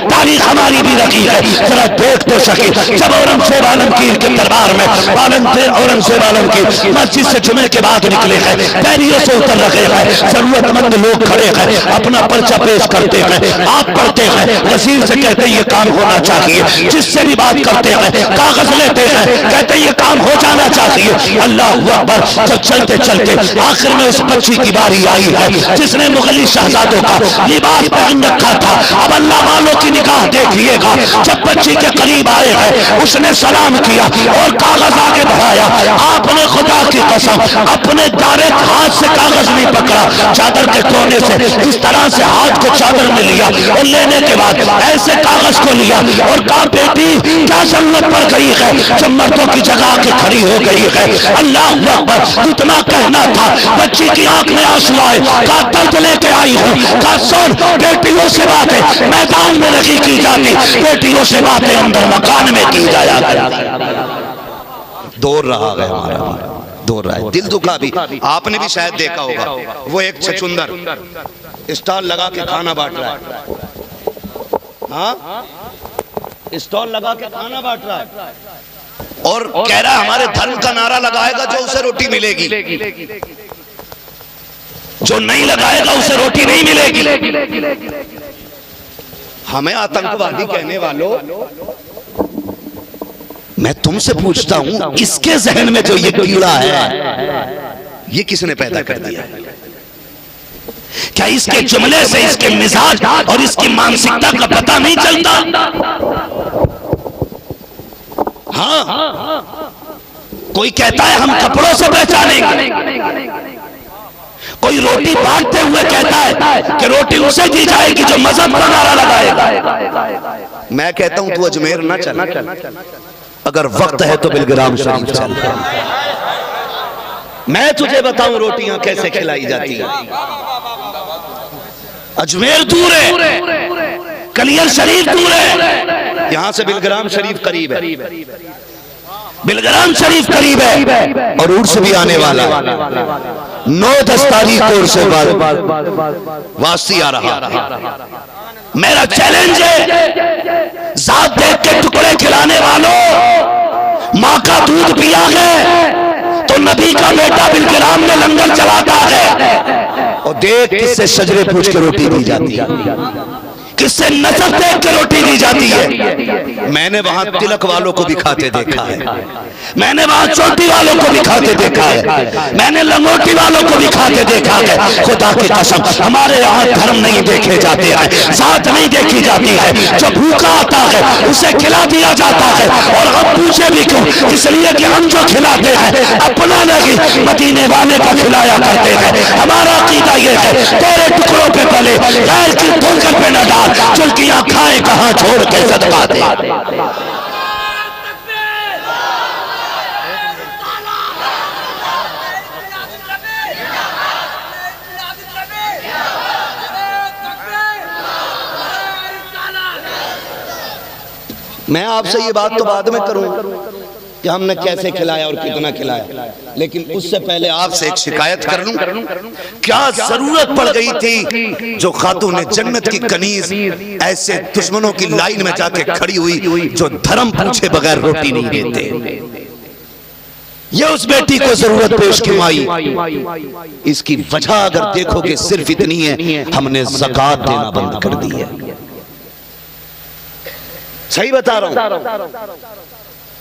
तारीख हमारी भी रखी है। जरा देख तो सके, जब औरंगजेब आलमगीर के दरबार में औरंगजेब आलमगीर मस्जिद से जुमे के बाद निकले हैं, पैरियों से उतर रहे हैं, जरूरतमंद लोग खड़े हैं, अपना पर्चा पेश करते हैं, आप पढ़ते हैं, वजीर से कहते हैं ये काम होना चाहिए, जिससे भी बात करते हैं कागज लेते हैं, कहते हैं ये काम हो जाना चाहिए। अल्लाह अकबर। जब चलते चलते आखिर में उस बच्ची की बारी आई है जिसने मुगली शहजादों का लिबास पहन रखा था। अब अल्लाह वालों की निगाह देखिएगा, जब बच्ची के करीब आए हैं उसने सलाम किया और कागज आगे बढ़ाया। आपने खुदा की कसम अपने डायरेक्ट हाथ से कागज नहीं पकड़ा, चादर के कोने से इस तरह से हाथ को चादर में लिया और लेने के बाद ऐसे कागज को लिया और कहा बेटी क्या जरूरत पड़ गई है जब मर्दों की जगह के खड़ी हो गई है। अल्लाह अकबर। इतना कहना था, बच्ची की आंख में आंसू आए, कहा दर्द लेके आई हूँ, कहा सुन बेटियों से बातें मैदान में नहीं की जाती, बेटियों से बातें अंदर मकान में की जाया करती। दौड़ रहा है हमारा, दौड़ रहा है, दिल दुखा भी। आपने भी शायद देखा होगा, वो एक छछुंदर स्टॉल लगा के खाना बांट रहा है। हाँ, स्टॉल लगा के खाना बांट रहा है और कह रहा है हमारे धर्म का नारा लगाएगा जो उसे रोटी मिलेगी, जो नहीं लगाएगा उसे रोटी नहीं मिलेगी। हमें आतंकवादी कहने वालों, मैं तुमसे पूछता हूं, इसके जहन में जो ये कीड़ा है ये किसने पैदा कर दिया? क्या इसके जुमले से इसके मिजाज और इसकी मानसिकता का पता नहीं चलता? हाँ, कोई कहता है हम कपड़ों से पहचानेंगे, कोई रोटी बांटते हुए कहता है कि रोटी उसे दी जाएगी जो मजहब का नारा लगाएगा। मैं कहता हूं तू अजमेर ना चल, अगर वक्त है तो बिलग्राम शरीफ चल। मैं तुझे बताऊं रोटियां कैसे खिलाई जाती है। अजमेर दूर है, कलियर शरीफ दूर है, यहां से बिलग्राम शरीफ करीब है, बिलग्राम शरीफ करीब है और उर्स भी आने वाला है। 9-10 तारीख को उर्स वासी आ रहा। मेरा चैलेंज है, जात देख के टुकड़े खिलाने वालों, माँ का दूध पिया है तो नबी का बेटा बिलग्राम में लंगर चलाता है, और देख किससे शजरे पूछ के रोटी दी जाती है, किससे नजर देख के रोटी दी जाती है। मैंने वहां तिलक वालों को भी खाते देखा है, मैंने वहां चोटी वालों को भी खाते देखा है, मैंने लंगोटी वालों को भी खाते देखा है। खुदा की कसम हमारे यहाँ धर्म नहीं देखे जाते हैं, जात नहीं देखी जाती है। जो भूखा आता है उसे खिला दिया जाता है, और हम पूछे भी क्यों? इसलिए कि हम जो खिलाते हैं अपना नहीं मदीने वाले का खिलाया करते हैं। हमारा अकीदा ये है, तेरे टुकड़ों पे पले गैर की ठोकर पे न डाल, चुल्कियां खाए कहां छोड़ के सदका दे। मैं आपसे ये बात तो बाद में करूं कि हमने कैसे खिलाया और कितना खिलाया, लेकिन उससे पहले आपसे एक शिकायत कर लूं। क्या जरूरत पड़ गई थी जो खातून जन्नत की कनीज ऐसे दुश्मनों की लाइन में जाके खड़ी हुई जो धर्म पूछे बगैर रोटी नहीं देते? ये उस बेटी को जरूरत पेश क्यों आई? इसकी वजह अगर देखोगे सिर्फ इतनी है, हमने ज़कात देना बंद कर दी है। सही बता रहा हूं,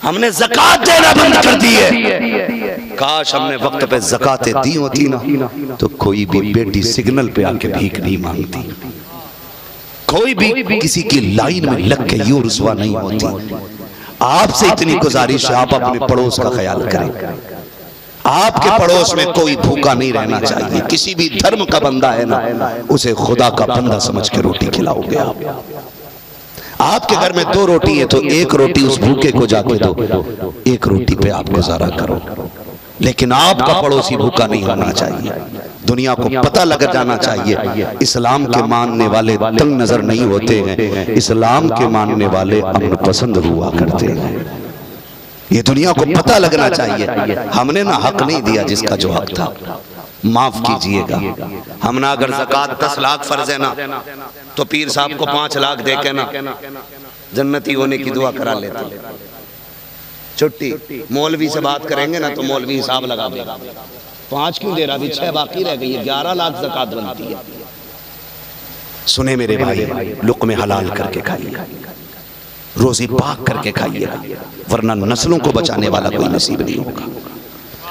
हमने ज़कात देना बंद कर दी है। काश हमने वक्त पे ज़कातें दी होती ना तो कोई भी बेटी सिग्नल पे आके भीख नहीं मांगती, कोई भी किसी की लाइन में लग के यूं रुसवा नहीं होती। आपसे इतनी गुजारिश है, आप अपने पड़ोस का ख्याल करें। आपके पड़ोस में कोई भूखा नहीं रहना चाहिए। किसी भी धर्म का बंदा है ना, उसे खुदा का बंदा समझ के रोटी खिलाओगे आप। आपके घर में 2 रोटी है तो 1 रोटी उस भूखे को जाके दो, 1 रोटी पे आप गुजारा करो। लेकिन आपका पड़ोसी भूखा नहीं होना चाहिए। दुनिया को पता लग जाना चाहिए इस्लाम के मानने वाले तंग नजर नहीं होते हैं, इस्लाम के मानने वाले अमन पसंद हुआ करते हैं। ये दुनिया को पता लगना चाहिए। हमने ना हक नहीं दिया जिसका जो हक था। माफ कीजिएगा। हम ना अगर ज़कात 10 लाख फर्ज है ना, तो पीर साहब को 5 लाख दे के ना जन्नती होने की दुआ करा लेते। छुट्टी मौलवी से बात करेंगे ना तो मौलवी हिसाब लगा देगा, 5 क्यों दे रहा, अभी 6 बाकी रह गई है, 11 लाख ज़कात बनती है। सुने मेरे भाई, लुक़्मे हलाल करके खाइए, रोजी पाक करके खाइएगा, वरना नस्लों को बचाने वाला कोई नसीब नहीं होगा।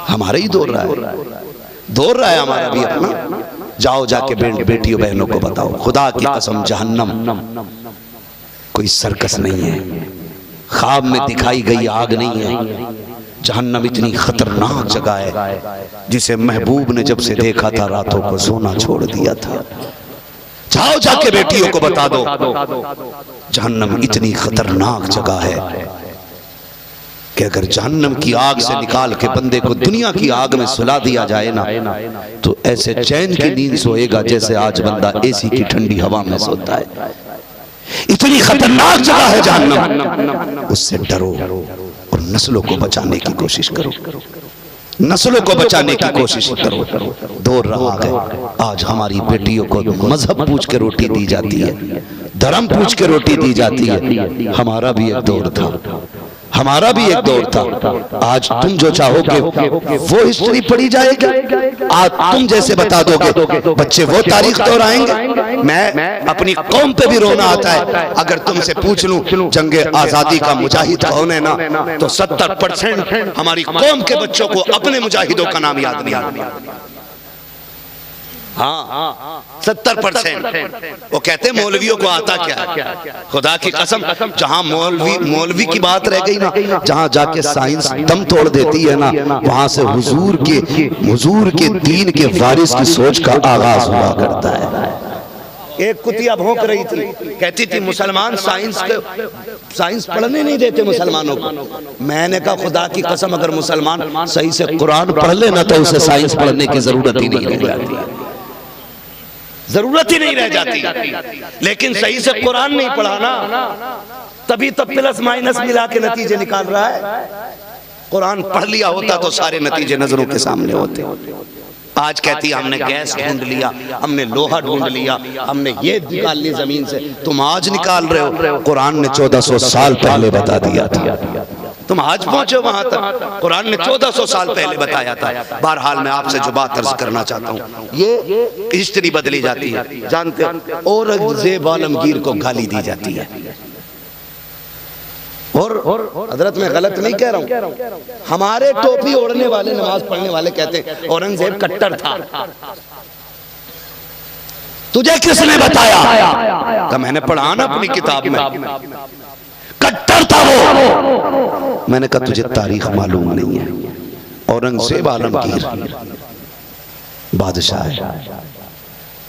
हमारा ही दौर रहा है हमारा भी अपना। जाओ जाके बेटियों बहनों को बताओ, खुदा की कसम जहन्नम कोई सर्कस नहीं है, ख्वाब में दिखाई गई आग नहीं है। जहन्नम इतनी खतरनाक जगह है जिसे महबूब ने जब से देखा था रातों को सोना छोड़ दिया था। जाओ जाके बेटियों को बता दो, जहन्नम इतनी खतरनाक जगह है कि अगर जहन्नम की आग से निकाल के बंदे को दुनिया की आग में सुला दिया जाए ना, तो ऐसे चैन की नींद सोएगा जैसे आज बंदा एसी की ठंडी हवा में सोता है। इतनी खतरनाक जगह है जहन्नम, उससे डरो और नस्लों को बचाने की कोशिश करो, नस्लों को बचाने की कोशिश करो। दौर रहा है आज हमारी बेटियों को मजहब पूछ के रोटी दी जाती है, धर्म पूछ के रोटी दी जाती है। हमारा भी एक दौर था, हमारा भी एक दौर था। आज तुम जो चाहोगे वो हिस्ट्री पढ़ी जाएगी, आज तुम जैसे बता दोगे बच्चे वो तारीख दोहराएंगे। मैं अपनी कौम पे भी रोना आता है, अगर तुमसे पूछ लूं जंगे आजादी का मुजाहिद कौन है ना, तो 70% हमारी कौम के बच्चों को अपने मुजाहिदों का नाम याद नहीं आता। हाँ 70%। वो कहते मौलवियों को आता क्या, खुदा की कसम जहां मौलवी की बात रह गई ना, जहां जाके साइंस दम तोड़ देती है ना, वहां से हुजूर के दीन के वारिस की सोच का आगाज हुआ करता है। एक कुतिया भौंक रही थी, कहती थी मुसलमान साइंस पढ़ने नहीं देते मुसलमानों को। मैंने कहा खुदा की कसम अगर मुसलमान सही से कुरान पढ़ लेना तो उसे साइंस पढ़ने की जरूरत ही नहीं रह जाती, जरूरत ही नहीं रह जाती। लेकिन सही से कुरान नहीं पढ़ाना, तभी तो प्लस माइनस मिला के नतीजे निकाल रहा है। कुरान पढ़ लिया होता तो सारे नतीजे नजरों के सामने होते। आज कहती है हमने गैस ढूंढ लिया, हमने लोहा ढूंढ लिया, हमने ये निकाल ली जमीन से। तुम आज निकाल रहे हो, कुरान ने 1400 साल पहले बता दिया था। तुम आज पहुंचे वहां तक, कुरान ने 1400 साल पहले बताया था। बहरहाल मैं आपसे जो बात अर्ज करना चाहता हूँ, ये हिस्ट्री बदली जाती है। जानते हो औरंगजेब आलमगीर को गाली दी जाती है, और हजरत मैं गलत नहीं कह रहा हूँ, हमारे टोपी ओढ़ने वाले नमाज पढ़ने वाले कहते हैं औरंगजेब कट्टर था। तुझे किसने बताया? तो मैंने पढ़ा ना अपनी किताब में, कट्टर था वो। मैंने कहा तुझे तारीख मालूम नहीं है। औरंगजेब आलमगीर बादशाह है,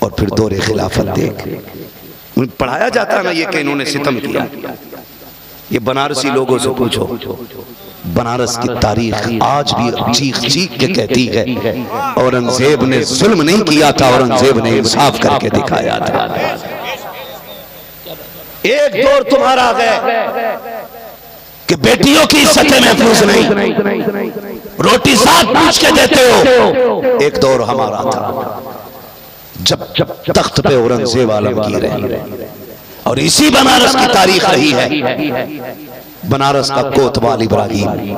और फिर दौरे खिलाफत देख पढ़ाया जाता है ना ये कि इन्होंने सितम किया। ये बनारसी लोगों से पूछो, बनारस की तारीख आज भी चीख चीख के कहती है औरंगजेब ने जुल्म नहीं किया था, औरंगजेब ने इंसाफ करके दिखाया था। एक दौर तुम्हारा है कि बेटियों की इज्जतें महफूज नहीं, रोटी साथ पूछ के देते हो। एक दौर हमारा था जब तख्त पे औरंगजेब आलमगीर है, और इसी बनारस की तारीख रही है। बनारस का कोतवाल इब्राहिम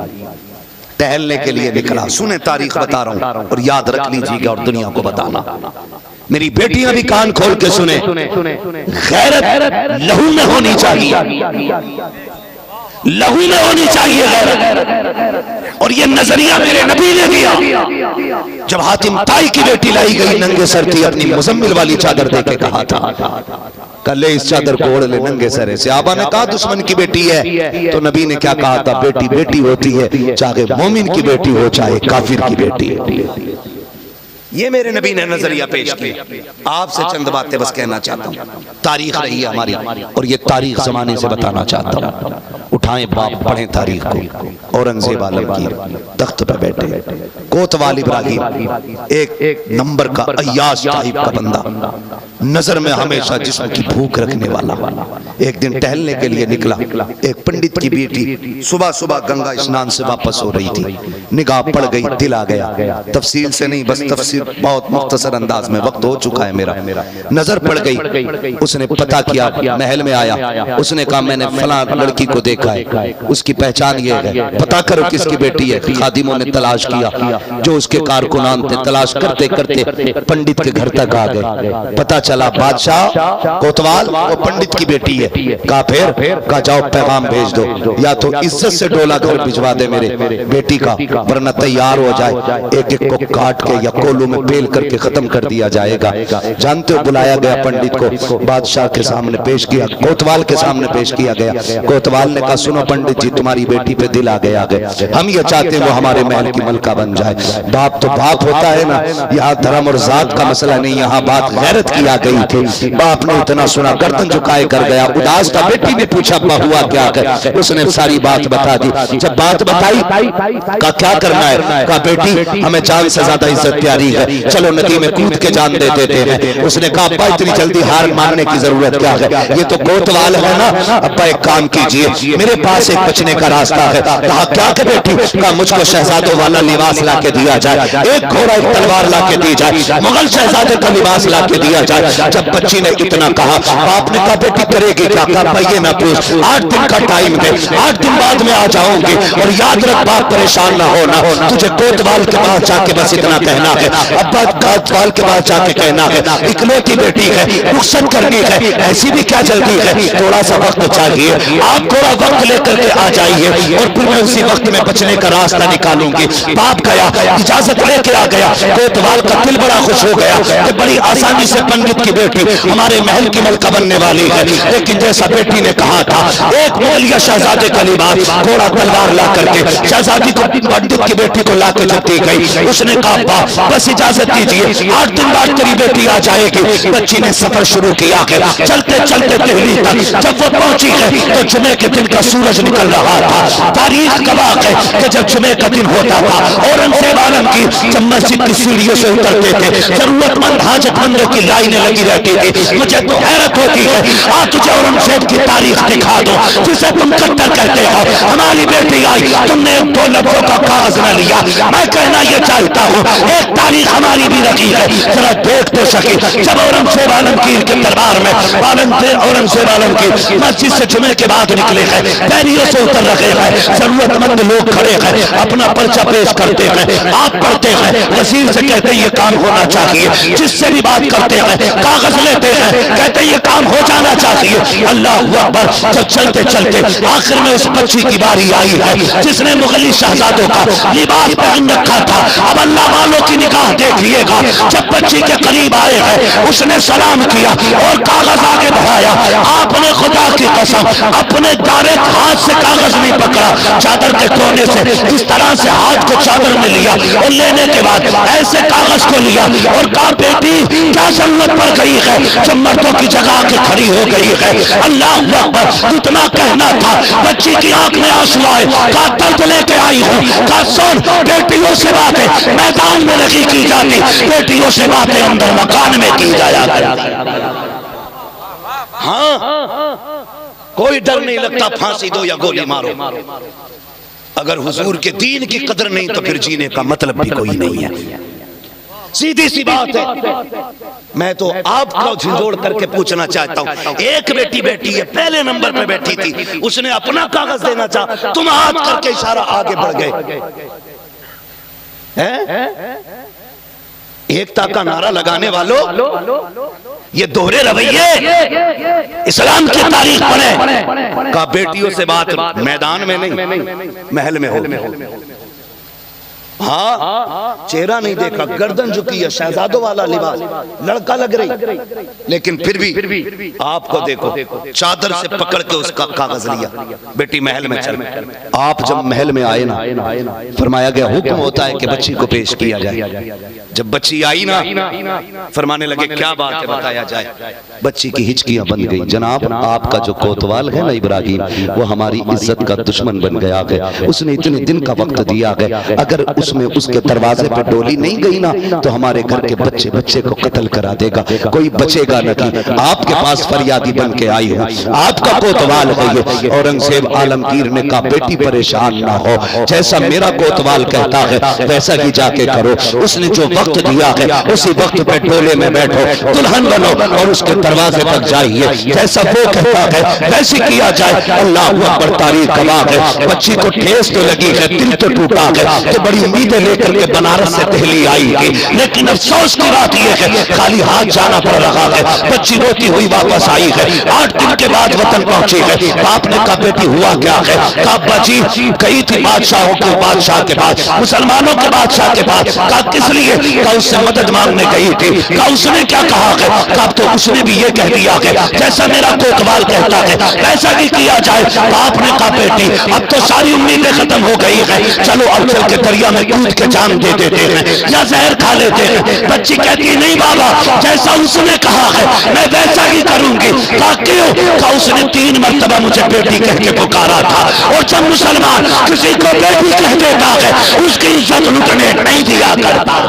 टहलने के लिए निकला। सुने तारीख बता रहा हूं और याद रख लीजिएगा और दुनिया को बताना। मेरी बेटियां भी कान खोल के सुने, गैरत लहू में होनी चाहिए, लहू में होनी चाहिए गैरत। और ये नजरिया मेरे नबी ने दिया। जब हातिम ताई की बेटी लाई गई नंगे सर थी, अपनी मुजम्मिल वाली चादर दे के कहा था कल इस चादर को ओढ़ ले नंगे सर से। आबा ने कहा दुश्मन की बेटी है, तो नबी ने क्या कहा था? बेटी बेटी होती है, चाहे मोमिन की बेटी हो चाहे काफिर की बेटी। ये मेरे नबी ने नजरिया पेश किया। आपसे चंद बातें बस कहना चाहता हूँ। तारीख रही है हमारी, और ये तारीख जमाने से बताना चाहता हूँ। उठाएं बाप, पढ़ें तारीख को। औरंगजेब आलमगीर तख्त पर बैठे, कोतवाल इब्राहिम एक नंबर का अय्याश टाइप का बंदा, नजर में हमेशा जिस्म की भूख रखने वाला। एक दिन टहलने के लिए निकला। एक पंडित की बेटी सुबह सुबह गंगा स्नान से वापस हो रही थी, निगाह पड़ गई, दिल आ गया। तफसील से नहीं, बस तफसीर बहुत मुख्तसर अंदाज में, वक्त हो चुका है मेरा। नजर पड़ गई, उसने पता किया, महल में आया, उसने कहा मैंने फला लड़की को देखा है, उसकी पहचान ये है, पता करो किसकी बेटी है। खादिमों ने तलाश किया, जो उसके कारकुनान थे, तलाश करते करते पंडित के घर तक आ गए। पता चला बादशाह कोतवाल वो पंडित की बेटी है। कहा फिर? कहा जाओ पैगाम भेज दो, या तो इज्जत से डोला घर भिजवा दे मेरे बेटी का, वरना तैयार हो जाए, एक एक को काट के या कोलू में पेल करके खत्म कर दिया जाएगा। जानते हो, बुलाया गया पंडित को, बादशाह के सामने पेश किया, कोतवाल के सामने पेश किया गया। कोतवाल ने कहा सुनो पंडित जी, तुम्हारी बेटी पे दिल आ गया, हम ये चाहते हैं वो हमारे महल की मलका बन जाए। बाप तो बाप होता है ना, यहाँ धर्म और जात का मसला नहीं, यहाँ बात गैरत की आ गई थी। बाप ने इतना सुना, गर्दन झुकाए कर गया, उदास था। बेटी ने पूछा हुआ क्या है, उसने सारी बात बता दी। जब बात बताई, कहा क्या करना है? कहा बेटी हमें जान से ज्यादा इज्जत प्यारी है, चलो नदी में कूद के जान दे देते हैं। उसने कहा अब्बा इतनी जल्दी हार मानने की जरूरत क्या है, ये तो कोतवाल है ना। अब्बा एक काम कीजिए, मेरे पास एक बचने का रास्ता है। कहा क्या के बेटी? कहा मुझको शहजादों वाला लिबास ला के दिया जाए, एक घोड़ा एक तलवार ला के दी जाए, मुगल शहजादे का लिबास ला के दिया जाए। जब बच्ची ने इतना कहा, बाप ने कहा बेटी करेगी क्या? कहा ये ना पूछ, 8 दिन का टाइम दे, 8 दिन बाद में आ जाऊंगी, और याद रख बाप परेशान ना होना, तुझे कोतवाल के पास जाके बस इतना कहना है, अब्बा कोतवाल के पास जाके कहना है, इकलौती बेटी है, रुखसत करनी है, ऐसी भी क्या जल्दी है, थोड़ा सा वक्त चाहिए, आप थोड़ा वक्त लेकर के आ जाइए, और फिर मैं उसी वक्त में बचने का रास्ता निकालूंगी। बाप गया, इजाजत लेके आ गया। कोतवाल का दिल बड़ा खुश हो गया कि बड़ी आसानी से पंडित की बेटी हमारे महल की मलका बनने वाली है। लेकिन जैसा बेटी ने कहा था, एक बोलिया शहजादे का लिबास, घोड़ा तलवार ला करके शहजादी को, पंडित की बेटी को ला के जब दी गई, उसने कहा बाप बस इजाजत दीजिए, 8 दिन बाद तेरी बेटी आ जाएगी। बच्ची ने सफर शुरू किया है, चलते चलते दिल्ली तक जब वो पहुंची है तो जुमे के दिन का सूरज निकल रहा था। तारीख गवाह है कि जब जुमे का दिन होता था, औरंगजेब आलम की जब मस्जिद की सीढ़ियों से उतरते थे, जरूरतमंद हाजतमंदों की लाइनें लगी रहती थी। मुझे तो हैरत होती है, आज तुझे औरंगजेब की तारीख दिखा दो जिसे तुम कट्टर कहते हो। हमारी बेटी आई, तुमने 2 लफ्जों का कागज न लिया। मैं कहना यह चाहता हूँ, एक तारीख हमारी भी रखी है, जरा देख तो सके। जब औरंगजेब आलमगीर के दरबार में औरंगजेब आलमगीर मस्जिद से जुमे के बाद निकले हैं, पैरियों से उतर रहे हैं, जरूरतमंद लोग खड़े हैं, अपना पर्चा पेश करते हैं, आप पढ़ते हैं, वजीर से कहते हैं ये काम होना चाहिए, जिससे भी बात करते हैं कागज लेते हैं, कहते हैं ये काम हो जाना चाहिए। अल्लाह अकबर। तो चलते चलते आखिर में उस बच्ची की बारी आई है जिसने मुगली शहजादों का लिबास पहन रखा था। अब अल्लाह वालों की निगाह देखिएगा, जब बच्ची के करीब आए हैं उसने सलाम किया और कागज आगे बढ़ाया। आपने खुदा की कसम अपने दारे हाथ से कागज नहीं पकड़ा, चादर के कोने से इस तरह से हाथ को चादर में लिया और लेने के बाद ऐसे कागज को लिया और कहा बेटी क्या जरूरत पड़ गई है, जब मर्दों की जगह के खड़ी हो गई है। अल्लाह अकबर। इतना कहना था, बच्ची की आंख में आंसू आए, कहा दर्द लेके आई हूँ, कहा सुन बेटियों से बातें मैदान में नहीं की जाती, बेटियों से बातें अंदर मकान में की जाया करती। हाँ, कोई डर नहीं लगता, फांसी दो या गोली मारो। अगर हुजूर के दीन की कदर नहीं तो फिर जीने का मतलब भी कोई नहीं है। सीधी सी बात है। मैं तो आपको झिझोड़ करके पूछना चाहता हूं, एक बेटी बैठी है, पहले नंबर पे बैठी थी, उसने अपना कागज देना चाहा, तुम हाथ करके इशारा आगे बढ़ गए। एकता का नारा लगाने वालों, ये दोहरे रवैये इस्लाम की तारीख पढ़े। का बेटियों से बात मैदान में नहीं, महल में हो। हाँ, चेहरा नहीं देखा, गर्दन झुकी है, शहजादों वाला लिबास, लड़का लग रही, लेकिन फिर भी आपको देखो, चादर से पकड़ के उसका कागज लिया, बेटी महल में चल। आप जब महल में आए ना, फरमाया गया हुक्म होता है कि बच्ची को पेश किया जाए। जब बच्ची आई ना, फरमाने लगे क्या बात है बताया जाए। बच्ची की हिचकियां बन गई। जनाब आपका जो कोतवाल है ना इब्राहिम, वो हमारी इज्जत का दुश्मन बन गया है, उसने इतने दिन का वक्त दिया है, अगर उस में उसके दरवाजे पे डोली नहीं गई ना तो हमारे घर के बच्चे बच्चे को कत्ल करा देगा, कोई बचेगा नहीं। आपके पास फरियादी बन के आई हूँ, आपका कोतवाल है ये। औरंगजेब आलमगीर ने कहा बेटी परेशान ना हो, जैसा मेरा कोतवाल कहता है वैसा ही जाके करो। उसने जो वक्त दिया है उसी वक्त पे डोले में बैठो, दुल्हन बनो और उसके दरवाजे तक जाइए, जैसा वो कहता है वैसे किया जाए। अल्लाह अकबर, तारीख गवाह है। बच्ची को ठेस तो लगी है, दिल तो टूटा है, तो बड़ी उम्मीदें लेकर के बनारस से दिल्ली आई है, लेकिन अफसोस की बात यह है खाली हाथ जाना पड़ रहा है। बच्ची रोती हुई वापस आई है, 8 दिन के बाद वतन पहुंची है। बाप ने कहा बेटी हुआ क्या है? कहा बच्ची गई थी बादशाहों के बादशाह के पास, मुसलमानों के बादशाह के पास। कहा किस लिए? कहा उससे मदद मांगने गई थी। कहा उसने क्या कहा है? कहा तो उसने भी ये कह दिया है जैसा मेरा कोतवाल कहता है वैसा ही किया जाए। बाप ने कहा बेटी अब तो सारी उम्मीदें खत्म हो गई है, चलो अब चल के दरिया में कूद के जान दे देते हैं या जहर खा लेते हैं। बच्ची कहती है नहीं बाबा, जैसा उसने कहा है मैं वैसा ही करूंगी। कहा क्यों? कहा उसने 3 मरतबा मुझे बेटी कह के पुकारा था, और जब मुसलमान किसी को बेटी कह देता है उसकी इज्जत लुटने नहीं दिया करता।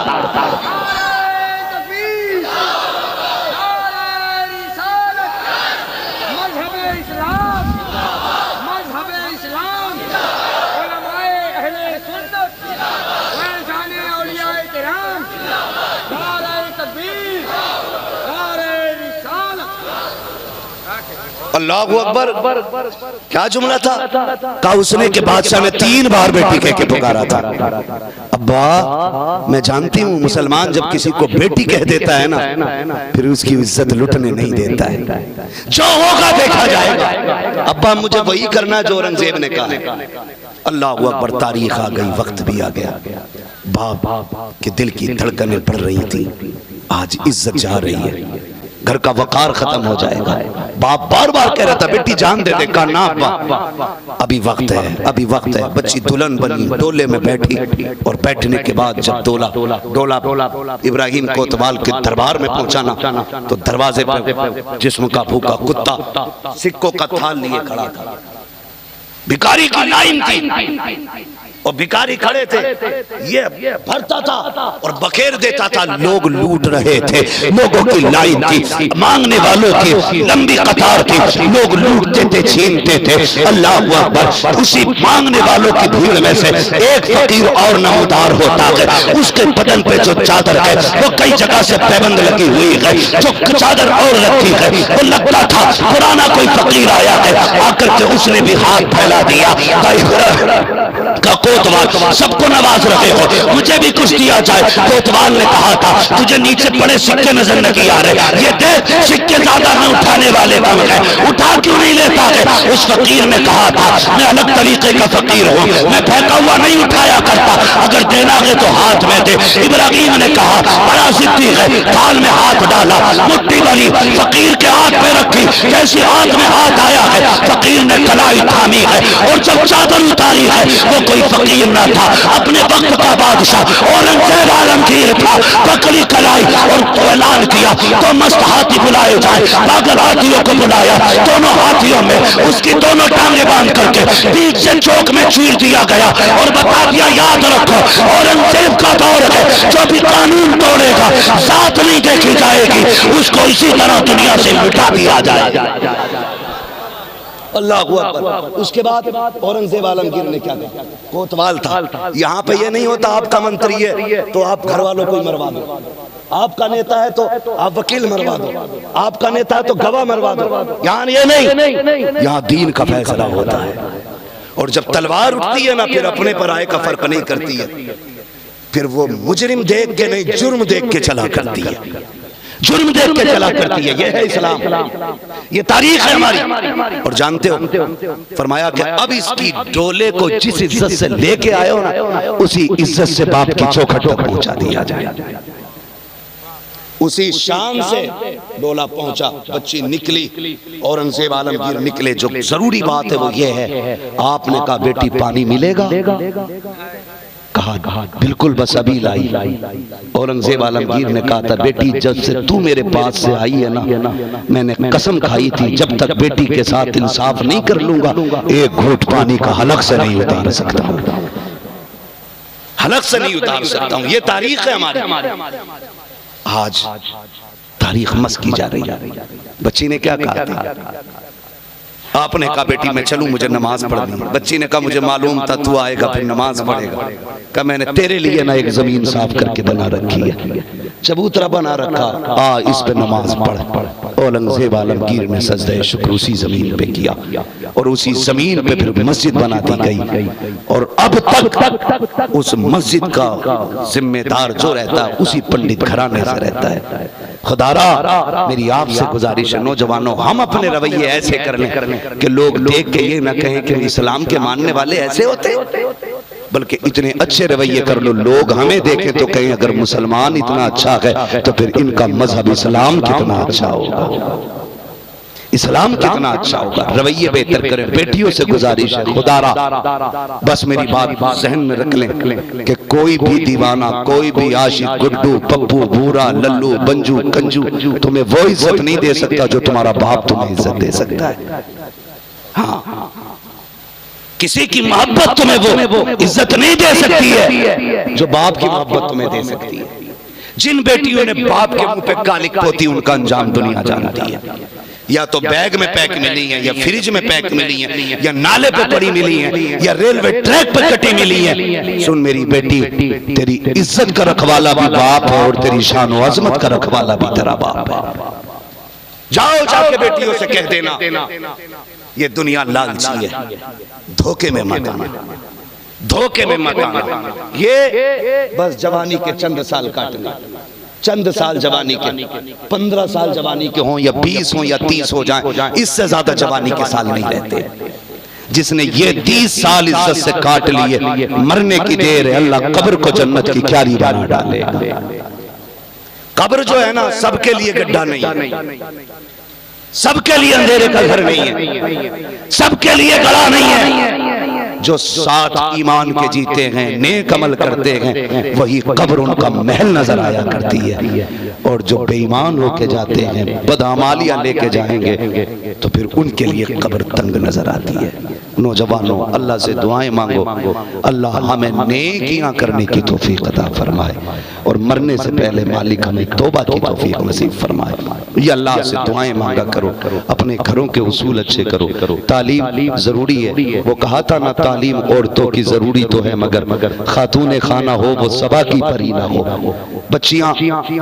अल्लाहु अकबर, क्या जुमला था? कहा उसने के बादशाह ने 3 बार बेटी कह के पुकारा था। अब्बा मैं जानती हूँ मुसलमान जब किसी को बेटी कह देता है ना फिर उसकी इज्जत लुटने नहीं देता है, जो होगा देखा जाएगा। अब्बा मुझे वही करना जो औरंगजेब ने कहा। अल्लाहु अकबर, तारीख आ गई, वक्त भी आ गया। बाप के दिल की धड़कनें बढ़ रही थी, आज इज्जत जा रही है, घर का वकार खत्म हो जाएगा। बाप बार बार कह रहा था बेटी जान दे दे, कहा ना अब्बा अभी वक्त है, अभी वक्त है। बच्ची दुल्हन बनी, डोले में बैठी, और बैठने के बाद जब डोला इब्राहिम कोतवाल के दरबार में पहुंचा ना तो दरवाजे पर जिस्म का भूखा कुत्ता सिक्कों का थाल लिए खड़ा था। भिखारी की लाइन थी और भिखारी खड़े थे, ये भरता था और बखेर देता था। लोग लूट रहे थे, लोगों की लाइन थी, मांगने वालों की लंबी कतार थी, लोग लूटते थे, छीनते थे। अल्लाह अकबर, उसी मांगने वालों की भीड़ में से एक फकीर और नमूदार होता है, उसके बदन पे जो चादर है वो कई जगह से पैबंद लगी हुई है, जो चादर और रखी है वो लगता था पुराना कोई फकीर आया है, आकर के उसने भी हाथ फैला दिया। कोतवाल सबको नवाज रहे हो, मुझे भी कुछ दिया जाए। कोतवाल ने कहा था तुझे नीचे पड़े सिक्के नजर नहीं आ रहे, ये देख सिक्के ज्यादा न उठाने वाले कम है, उठा क्यों नहीं लेता है? उस फकीर ने कहा था मैं अलग तरीके का फकीर हूँ, मैं फेंका हुआ नहीं उठाया करता, अगर देना है तो हाथ में दे। इब्राहिम ने कहा बड़ा जिद्दी है, थाल में हाथ डाला, मुट्ठी भरी फकीर के हाथ पे रखी, जैसे हाथ में हाथ आया है फकीर ने कलाई थामी है, और जब चादर उतारी है वो कोई फकीर न था, अपने वक्त का बादशाह औरंगजेब आलमगीर था। पकड़ी कलाई और ऐलान किया तो मस्त हाथी बुलाए जाए, पागल हाथियों को बुलाया, दोनों हाथियों में उसकी दोनों टांगे बांध करके बीच से चौक में चीर दिया गया और बता दिया याद रखो औरंगजेब का दौर है, जो भी कानून तोड़ेगा साथ नहीं देखी जाएगी, उसको इसी तरह दुनिया से मिटा दिया जाएगा। अल्लाह अकबर। उसके बाद औरंगजेब आलमगीर ने क्या किया? कोतवाल था, यहाँ पे ये नहीं होता आपका मंत्री है तो आप घर वालों को ही मरवा दो, आपका नेता है तो आप वकील मरवा दो, आपका नेता है तो गवाह मरवा दो। यहाँ ये नहीं, यहाँ दीन का फैसला होता है। और जब तलवार उठती है ना फिर अपने पर आए का फर्क नहीं करती है, फिर वो मुजरिम देख के नहीं जुर्म देख के चला करती है, जुर्म देख के चला करती है। ये है इस्लाम, ये तारीख है हमारी। और जानते हो फरमाया कि अब इसकी डोले को जिस इज्जत से लेके आए हो ना उसी इज्जत से बाप की चौखट तक पहुंचा दिया जाए। उसी शान से डोला पहुंचा, बच्ची निकली, औरंगजेब आलमगीर निकले। जो जरूरी बात है वो ये है, आपने कहा बेटी पानी मिलेगा, कहा बिल्कुल बस अभी लाई। औरंगजेब आलमगीर ने कहा था बेटी जब से तू मेरे पास से आई है ना मैंने कसम खाई थी जब तक बेटी के साथ इंसाफ नहीं कर लूंगा एक घूंट पानी का हलक से नहीं उतार सकता। हलक से नहीं उतार सकता हूं। ये तारीख है हमारी। आज तारीख मस की जा रही है। बच्ची ने क्या कहा था? आपने कहा बेटी मैं चलूं, मुझे नमाज पढ़नी है। बच्ची ने कहा मुझे मालूम था तू आएगा फिर नमाज पढ़ेगा। कहा मैंने तेरे लिए ना एक जमीन साफ करके बना रखी है, चबूतरा बना रखा, आ इस पे नमाज पढ़। औरंगजेब आलमगीर ने सजदे शुक्र उसी जमीन पे किया और उसी जमीन पे फिर मस्जिद बना दी गई। और अब तक उस मस्जिद का जिम्मेदार जो रहता है उसी पंडित घराने से रहता है। खुदारा मेरी आपसे गुजारिश है नौजवानों, हम अपने रवैये ऐसे कर लें कि लोग देख के ये ना कहें कि इस्लाम के मानने वाले ऐसे होते, बल्कि इतने अच्छे रवैये कर लो लोग हमें देखें तो कहें अगर मुसलमान इतना अच्छा है तो फिर इनका मजहब इस्लाम कितना अच्छा होगा, इस्लाम कितना अच्छा होगा। रवैये बेहतर करें। बेटियों से गुजारिश है खुदारा बस मेरी बात जहन में रख लें कि कोई भी दीवाना, कोई भी आशिक, गुड्डू, पप्पू, भूरा, लल्लू, बंजू, कंजू तुम्हें वो इज्जत नहीं दे सकता जो तुम्हारा बाप तुम्हें इज्जत दे सकता है। हाँ, किसी की मोहब्बत तुम्हें वो इज्जत नहीं दे सकती है जो बाप की मोहब्बत तुम्हें दे सकती है। जिन बेटियों ने बाप के मुंह पे कालिक पोती उनका अंजाम दुनिया जानती है। या तो बैग में पैक मिली है, या फ्रिज में पैक मिली है, या नाले पे पड़ी मिली है, या रेलवे ट्रैक पे कटी मिली है। सुन मेरी बेटी, तेरी इज्जत का रखवाला भी बाप है और तेरी शान और अजमत का रखवाला भी तेरा बाप है। जाओ जाके बेटियों से कह देना ये दुनिया लालची है, धोखे में मत आना, धोखे में मत आना। ये बस जवानी के चंद साल काटने, चंद साल जवानी के, 15 साल जवानी के हों या 20 हों या 30 हो जाएं, इससे ज्यादा जवानी के साल नहीं रहते। जिसने ये 30 साल इज्जत से काट लिए, मरने की देर है, अल्लाह कब्र को जन्नत की क्यारी बना डालेगा। कब्र जो है ना सबके लिए गड्ढा नहीं है, सबके लिए अंधेरे का घर नहीं है, सबके लिए गड़ा नहीं है। जो साथ ईमान के जीते हैं, नेक अमल करते हैं, वही कब्र उनका महल नजर आया करती है। और जो बेईमान होके जाते हैं, बदअमालियां लेके जाएंगे तो फिर उनके लिए कब्र तंग नजर आती है। नौजवानों अल्लाह से दुआएं मांगो, अल्लाह हमें नेकियां करने की तौफीक अता फरमाए और मरने से पहले मालिक हमें तौबा की तौफीक नसीब फरमाए। ये अल्लाह से दुआएं मांगा करो, अपने घरों के उसूल अच्छे करो। तालीम जरूरी है, वो कहा था ना तालीम औरतों की जरूरी तो है मगर खातूने खाना हो वो सबा की परी ना हो। बच्चियां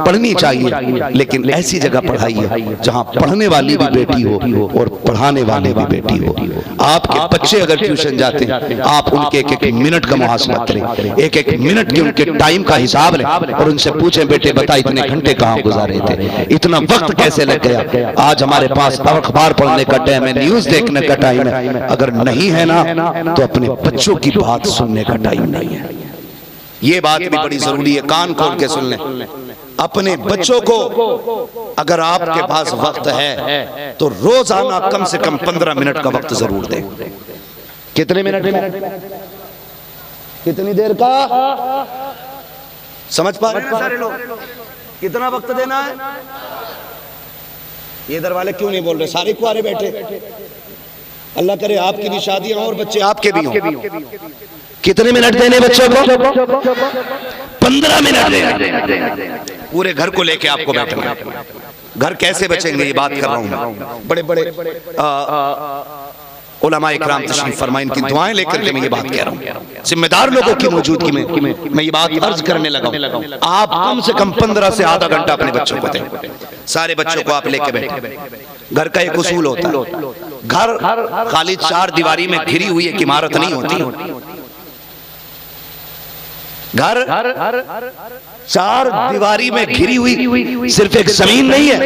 पढ़नी चाहिए लेकिन ऐसी जगह पढ़ाइए जहां पढ़ने वाली भी बेटी हो और पढ़ाने वाले भी बेटी हो। आपके बच्चे अगर ट्यूशन जाते हैं आप उनके एक एक मिनट का मुहासबा करें, एक एक मिनट के उनके टाइम का हिसाब लें और उनसे पूछें बेटे बता इतने घंटे कहाँ गुजारे थे, इतना वक्त कैसे लग गया। आज हमारे पास अखबार पढ़ने का टाइम है, न्यूज देखने का टाइम है, अगर नहीं है ना तो अपने बच्चों की बात सुनने का टाइम नहीं है। ये बात भी बड़ी जरूरी है, कान खोल के सुन लें। अपने बच्चों को अगर आपके पास वक्त है तो रोजाना कम से कम 15 मिनट का वक्त जरूर दें। कितने मिनट में, कितनी देर का, समझ पा रहे हैं सारे लोग? कितना वक्त देना है? ये इधर वाले क्यों नहीं बोल रहे? सारे कुआरे बैठे। अल्लाह करे आपकी भी शादियां हों और बच्चे आपके भी हों। कितने मिनट देने बच्चों को? 15 मिनट देना। पूरे घर को लेके आपको बैठना है। घर कैसे बचेंगे ये बात कर रहा हूं। बड़े बड़े उलमा इकराम तशरीफ फरमाए, इनकी दुआएं लेकर के मैं ये बात कह रहा हूँ। जिम्मेदार लोगों की मौजूदगी में मैं ये बात अर्ज करने लगा हूँ। आप कम से कम 15 से आधा घंटा अपने बच्चों को दें। सारे बच्चों को आप लेके बैठे। घर का एक उसूल होता है, घर खाली 4 दीवारी में घिरी हुई एक इमारत नहीं होती। घर 4 दीवारी में घिरी हुई सिर्फ एक जमीन नहीं है,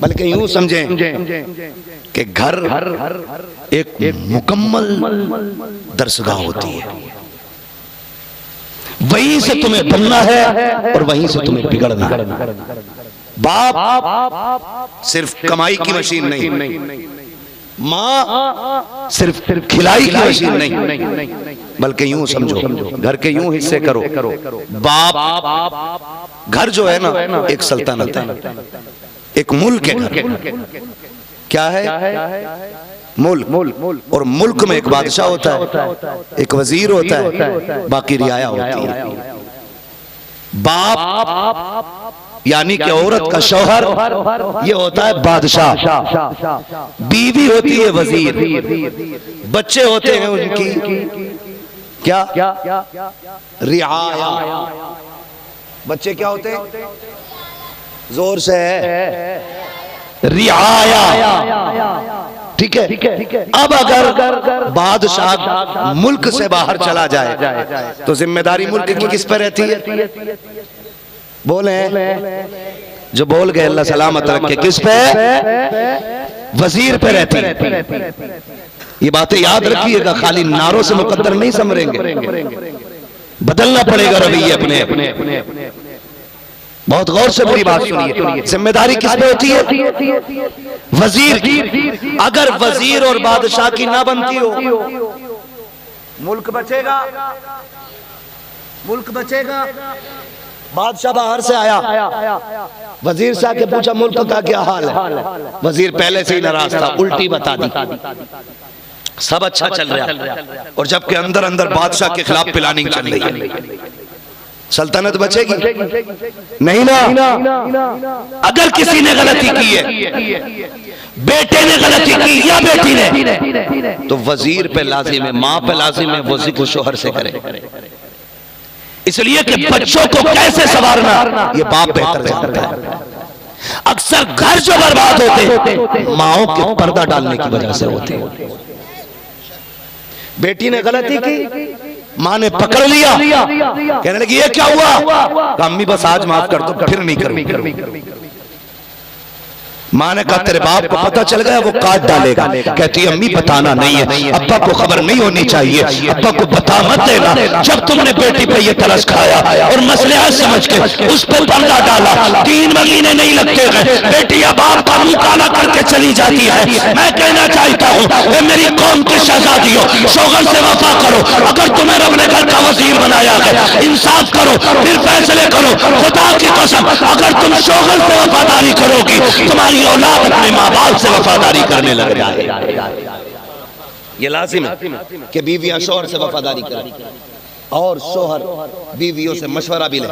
बल्कि यूं समझें कि घर एक मुकम्मल दरसगाह होती है। वहीं से तुम्हें बनना है और वहीं से तुम्हें बिगड़ना है। बाप सिर्फ कमाई की मशीन नहीं, माँ सिर्फ खिलाई की मशीन नहीं, बल्कि यूं समझो घर के यूं हिस्से करो। बाप घर जो है ना एक सल्तनत है, एक मुल्क है। घर क्या है? मुल्क, और मुल्क में एक बादशाह होता है, एक वजीर होता है, बाकी रियाया होती है। बाप यानी कि औरत का शौहर ये होता है बादशाह, बीवी होती है वजीर, बच्चे होते हैं उनकी क्या रियाया। बच्चे क्या होते हैं? जोर से है रियाया, ठीक है। अब अगर बादशाह मुल्क से बाहर चला जाए तो जिम्मेदारी मुल्क की किस पर रहती है? बोले जो बोल गए अल्लाह सलामत रखे, किस पे? वजीर पे रहती है। ये बातें याद रखिएगा, खाली नारों से मुकद्दर नहीं समरेंगे, बदलना पड़ेगा रवैये अपने। बहुत गौर से पूरी बात सुनिए। जिम्मेदारी किस पे होती है? वजीर की। अगर वजीर और बादशाह की ना बनती हो, मुल्क बचेगा? मुल्क बचेगा? बादशाह बाहर से आया, वजीर से आके पूछा मुल्क का क्या हाल है? वजीर पहले से ही नाराज था, उल्टी बता दी, सब अच्छा चल रहा है, और जबकि अंदर अंदर बादशाह के खिलाफ प्लानिंग चल रही है। सल्तनत बचेगी? नहीं ना। अगर किसी ने गलती की है, बेटे ने गलती की या बेटी ने, तो वजीर पे लाजिम है, माँ पे लाजिम है, वजीर को शोहर से करे। इसलिए कि बच्चों को कैसे संवारना ये बाप बेहतर जानता है। अक्सर घर जो बर्बाद होते माओ के पर्दा डालने की वजह से होते। बेटी ने गलती की, माँ ने पकड़ लिया, कहने लगी ये क्या हुआ? अम्मी बस आज माफ कर दो, फिर नहीं करूंगी। माँ ने कहा तेरे बाप को पता चल गया, वो काट डालेगा। कहती है अम्मी बताना नहीं है, अब्बा को खबर नहीं होनी चाहिए, अब्बा को बता मत देना। जब तुमने बेटी पे ये तरस खाया और मसला समझ के उस पर पर्दा डाला, 3 महीने नहीं लगते गए, बेटी या बाप का मुंह काला करके चली जाती है। मैं कहना चाहता हूँ मेरी कौम के शहजादियों, शोहर से वफा करो। अगर तुम्हें रब ने घर का वजीर बनाया है, इंसाफ करो, फिर फैसले करो। खुदा की कसम, अगर तुम शोहर से वफादारी करोगी, तुम्हारी औलाद अपने माँ बाप से वफादारी करने लग जाए। ये लाजिम है कि बीवियां शौहर से वफादारी करें और शौहर बीवियों से मशवरा भी ले,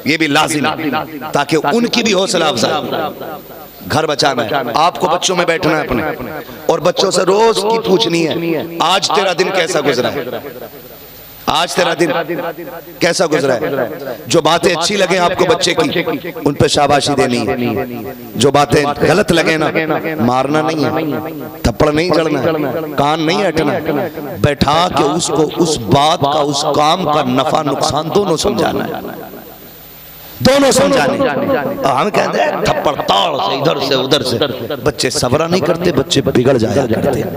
ये भी लाजिम है ताकि उनकी भी हौसला अफजाई। घर बचाना है, आपको बच्चों में बैठना है अपने, और बच्चों से रोज की पूछनी है आज तेरा दिन कैसा गुजरा है, आज तेरा दिन कैसा गुजरा है। जो बातें अच्छी लगे आपको बच्चे की, उन पे शाबाशी देनी है। जो बातें गलत लगे ना, मारना नहीं है, थप्पड़ नहीं जड़ना है, कान नहीं हटना, बैठा के उसको उस बात का, उस काम का नफा नुकसान दोनों समझाना है, दोनों समझाने। हम कहते हैं थप्पड़ ताड़ से इधर से उधर से, बच्चे सबरा नहीं करते, बच्चे बिगड़ जाया करते हैं,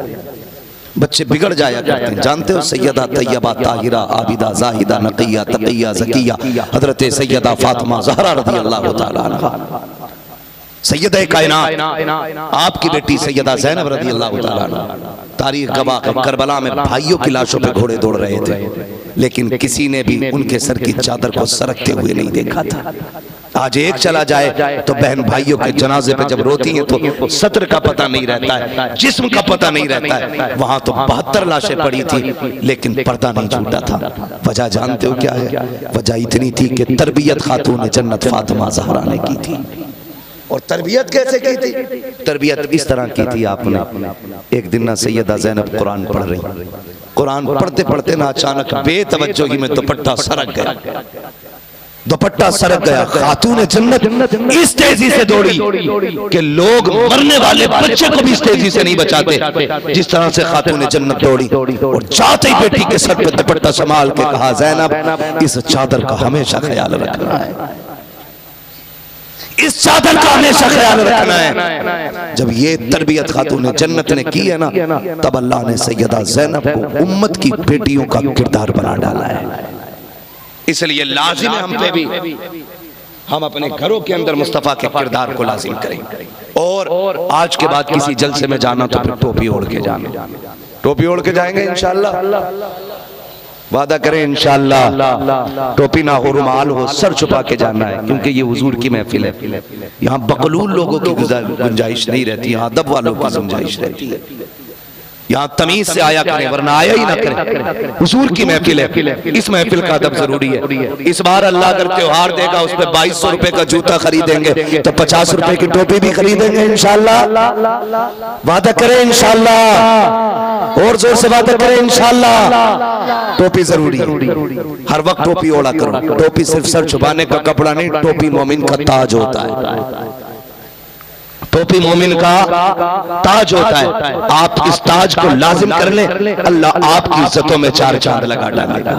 बच्चे बिगड़ जाया करते हैं। जानते हो सैयदा तैयबा ताहिरा आबिदा जाहिदा नकिया तकिया ज़किया हजरत सैयदा फातिमा ज़हरा रज़ियल्लाहु ताला अन्हा, सैयदा कायनात, आपकी बेटी सैयदा ज़ैनब रज़ियल्लाहु ताला अन्हा। तारीख गवाह है, करबला में भाइयों की लाशों पे घोड़े दौड़ रहे थे, लेकिन किसी ने भी उनके सर की चादर को सरकते हुए नहीं देखा था। आज एक चला जाए तो बहन भाइयों के जनाजे पे जब रोती हैं तो सत्र का पता नहीं रहता है, जिस्म का पता नहीं रहता है। वहां तो 72 लाशें पड़ी थी, लेकिन पर्दा नहीं छूटा था। वजह जानते हो क्या है? वजह इतनी थी कि तरबियत खातून जन्नत फातिमा ज़हरा ने की थी। और तरबियत कैसे की थी? तरबियत इस तरह की थी, आपने एक दिन ना सैयदा ज़ैनब कुरान पढ़ रही, कुरान पढ़ते पढ़ते ना अचानक बेतवज्जोही में दुपट्टा सरक गया, दुपट्टा सरक गया। खातून जन्नत इस तेजी से दौड़ी कि लोग मरने वाले बच्चे को भी इस तेजी से नहीं बचाते जिस तरह से खातून जन्नत दौड़ी, और जाते ही बेटी के सर पे दुपट्टा संभाल के कहा ज़ैनब इस चादर का हमेशा ख्याल रखना है, इस चादर का हमेशा ख्याल रखना है। जब ये तरबियत खातून जन्नत ने की है ना, तब अल्लाह ने सैयदा ज़ैनब को उम्मत की बेटियों का किरदार बना डाला है। इसलिए लाजिम है हम पे भी, हम अपने घरों के अंदर मुस्तफा के किरदार को लाजिम करें। और आज के बाद किसी जलसे में जाना तो फिर टोपी ओढ़ के जाना, टोपी ओढ़ के जाएंगे इंशाअल्लाह, वादा करें इंशाअल्लाह। टोपी ना हो, रुमाल हो, सर छुपा के जाना है, क्योंकि ये हुजूर की महफिल है। यहाँ बकलूल लोगों की गुंजाइश नहीं रहती, यहाँ अदब वालों की गुंजाइश रहती है। यहाँ तमीज से आया करें, वरना आया ही ना करें। हुजूर की महफिल है, इस महफिल का अदब जरूरी है। इस बार अल्लाह अगर त्योहार देगा, उस पर 2200 रुपए का जूता खरीदेंगे तो 50 रुपए की टोपी भी खरीदेंगे इंशाल्लाह। वादा करें इंशाल्लाह, और जोर से वादा करें इंशाल्लाह। टोपी जरूरी है, हर वक्त टोपी ओढ़ा करो। टोपी सिर्फ सर छुपाने का कपड़ा नहीं, टोपी मोमिन का ताज होता है। टोपी मोमिन का ताज होता है। आप इस ताज को लाजिम कर ले, अल्लाह आपकी इज्जतों में 4 चांद लगा डालेगा।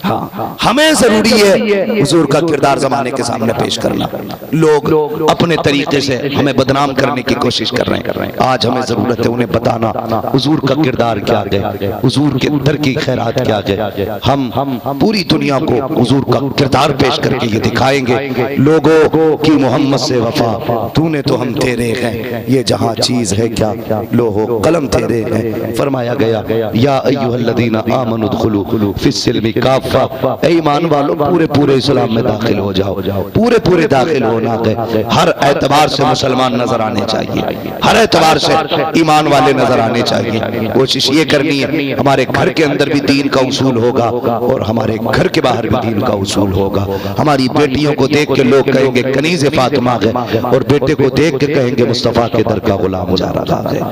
हाँ, हमें जरूरी है हुजूर का किरदार जमाने के सामने पेश करना। लोग अपने तरीके से हमें बदनाम करने की कोशिश कर रहे हैं। आज हमें जरूरत है उन्हें बताना हुजूर का किरदार क्या है, हुजूर के दर की खैरात क्या है। हम पूरी दुनिया को हुजूर का किरदार पेश करके ये दिखाएंगे, लोगों की मोहम्मद से वफा, तूने तो हम तेरे हैं, ये जहां चीज है क्या, लोहो कलम तेरे हैं। फरमाया गया या अय्युहल्लज़ीना आमनु दुखुलू फिस्सिल्मि काफ़ा, ईमान वालों पूरे पूरे इस्लाम में दाखिल हो जाओ, पूरे पूरे दाखिल होना है। हर एतबार से मुसलमान नजर आने चाहिए, हर एतबार से ईमान वाले नजर आने चाहिए। कोशिश ये करनी है हमारे घर के अंदर भी दीन का उसूल होगा और हमारे घर के बाहर भी दीन का उसूल होगा। हमारी बेटियों को देख के लोग कहेंगे कनीज़ फातिमा है, और बेटे को देख के कहेंगे मुस्तफा के दर का गुलाम जा रहा है।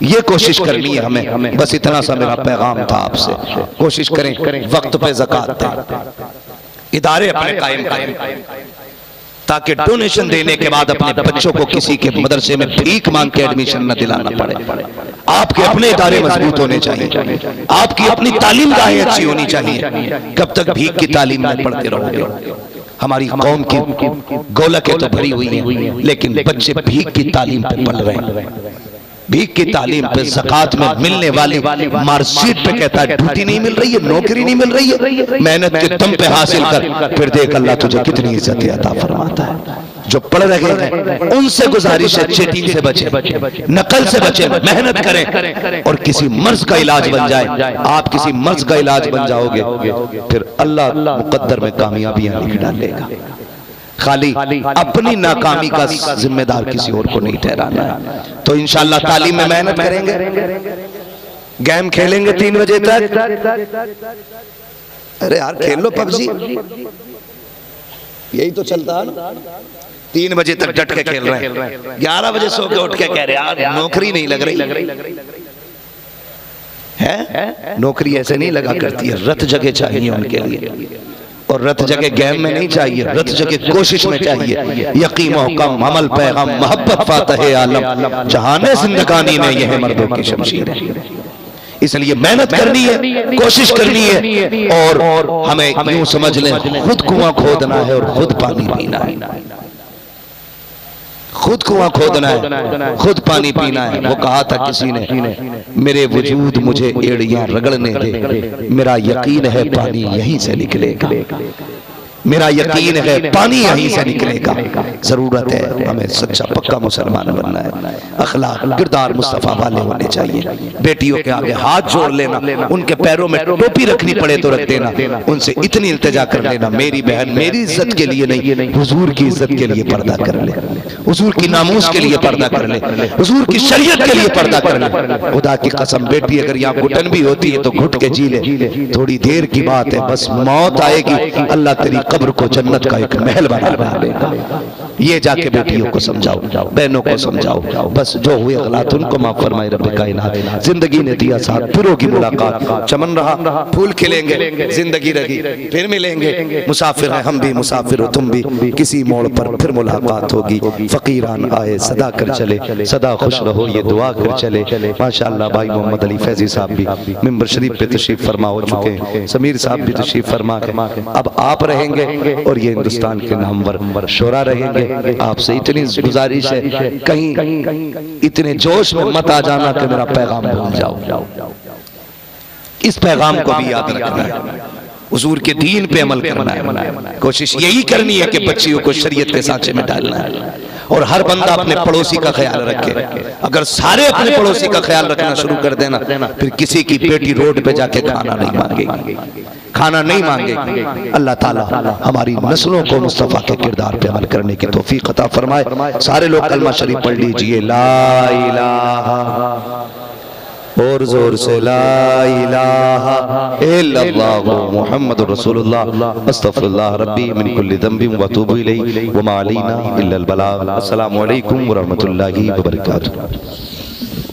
ये कोशिश करनी है हमें। बस इतना सा मेरा पैगाम था आपसे। कोशिश करें वक्त पे ज़कात दें, इदारे अपने कायम करें, ताकि डोनेशन देने के बाद अपने बच्चों को किसी के मदरसे में भीख मांग के एडमिशन न दिलाना पड़े। आपके अपने इदारे मजबूत होने चाहिए, आपकी अपनी तालीम गाहें अच्छी होनी चाहिए। कब तक भीख की तालीम में पढ़ते रहोगे? हमारी कौम की गोलकें तो भरी हुई हैं, लेकिन बच्चे भीख की तालीम पे पढ़ रहे हैं। भीख की तालीम पे ज़कात में मिलने वाली मार्कशीट पे कहता है ड्यूटी नहीं मिल रही है, नौकरी नहीं मिल रही है, मेहनत के दम पे हासिल कर, फिर देख अल्लाह तुझे कितनी इज्जत अता फरमाता है। जो पढ़ रहे हैं उनसे गुजारिश है चीटिंग से बचे, नकल से बचे, मेहनत करें और किसी मर्ज का इलाज बन जाए। आप किसी मर्ज का इलाज बन जाओगे, फिर अल्लाह मुकद्दर में कामयाबियां लिख डालेगा। खाली अपनी नाकामी का जिम्मेदार किसी और को नहीं ठहराना है। तो इंशाअल्लाह तालीम में मेहनत करेंगे, गेम खेलेंगे 3 बजे तक। अरे यार खेल लो पबजी, यही तो चलता है ना। 3 बजे तक डट के खेल रहे हैं, 11 बजे सो के उठ के कह रहे यार नौकरी नहीं लग रही है। नौकरी ऐसे नहीं लगा करती है, रत जगह चाहिए उनके लिए, और रत जगह गेम में नहीं चाहिए, रत जगह कोशिश में चाहिए। यकीन हुक्म अमल पैगाम मोहब्बत फातह आलम, जहाने जिंदगानी में यह मर्दों की शमशीर है। इसलिए मेहनत करनी है, कोशिश करनी है, और हमें यूं समझ लें खुद कुआं खोदना है और खुद पानी पीना है। खुद कुआं खोदना है, खुद पानी पीना है। वो कहा था किसी ने, मेरे वजूद मुझे एड़ियां रगड़ने दे, मेरा यकीन है पानी यहीं से निकलेगा, मेरा यकीन है पानी यहीं से निकलेगा। जरूरत है हमें सच्चा पक्का मुसलमान बनना है। अखलाक किरदार मुस्तफा वाले होने चाहिए। बेटियों के आगे हाथ जोड़ लेना, उनके पैरों में टोपी रखनी पड़े तो रख देना, उनसे इतनी इल्तिजा कर लेना, मेरी बहन मेरी इज्जत के लिए नहीं, हुजूर की इज्जत के लिए पर्दा कर ले, हुजूर की नामूस के लिए पर्दा कर ले, हुजूर की शरीयत के लिए पर्दा कर ले। खुदा की कसम बेटी अगर यहाँ घुटन भी होती है तो घुट के जी ले, थोड़ी देर की बात है, बस मौत आएगी, अल्लाह तेरी कब्र को जन्नत का एक महल बना देगा। ये जाके बेटियों को समझाओ, बहनों को समझाओ, बस जो हुए गलत उनको माफ फरमाए रब्बे कायनात। जिंदगी ने दिया साथ, फिर होगी मुलाकात, चमन रहा फूल खिलेंगे, जिंदगी रही फिर मिलेंगे। मुसाफिर है हम भी, मुसाफिर हो तुम भी, किसी मोड़ पर फिर मुलाकात होगी। फकीरान आए सदा कर चले, सदा खुश रहो ये दुआ कर चले। माशाअल्लाह भाई मोहम्मद अली फैजी साहब भी मिंबर शरीफ पे तशरीफ फरमा हो चुके हैं, समीर साहब भी तशरीफ फरमा के, अब आप रहेंगे और ये हिंदुस्तान के नामवर शोरा रहेंगे। आपसे इतनी गुजारिश है कहीं इतने जोश में मत आ जाना कि मेरा पैगाम भूल जाओ। इस पैगाम को भी याद रखना है, हुजूर के दीन पे अमल करना है। कोशिश यही करनी है कि बच्चियों को शरीयत के सांचे में डालना है, और हर बंदा अपने पड़ोसी का ख्याल रखे। अगर सारे अपने पड़ोसी का ख्याल रखना शुरू कर देना, फिर किसी की बेटी रोड पे जाके खाना नहीं मांगेगी, खाना नहीं मांगेगी। अल्लाह ताला हमारी नस्लों को मुस्तफा के किरदार पे अमल करने की तौफीक अता फरमाए। सारे लोग कलमा शरीफ पढ़ लीजिए, ला इलाहा और जोर से ला इलाहा इल्लल्लाह मुहम्मदुर रसूलुल्लाह अस्तगफिरुल्लाह रब्बी मिन कुल्लि ज़ंबिन व अतूबु इलैहि व मा अलैना इल्लल बलाग। अस्सलामु अलैकुम व रहमतुल्लाहि व बरकातुहू।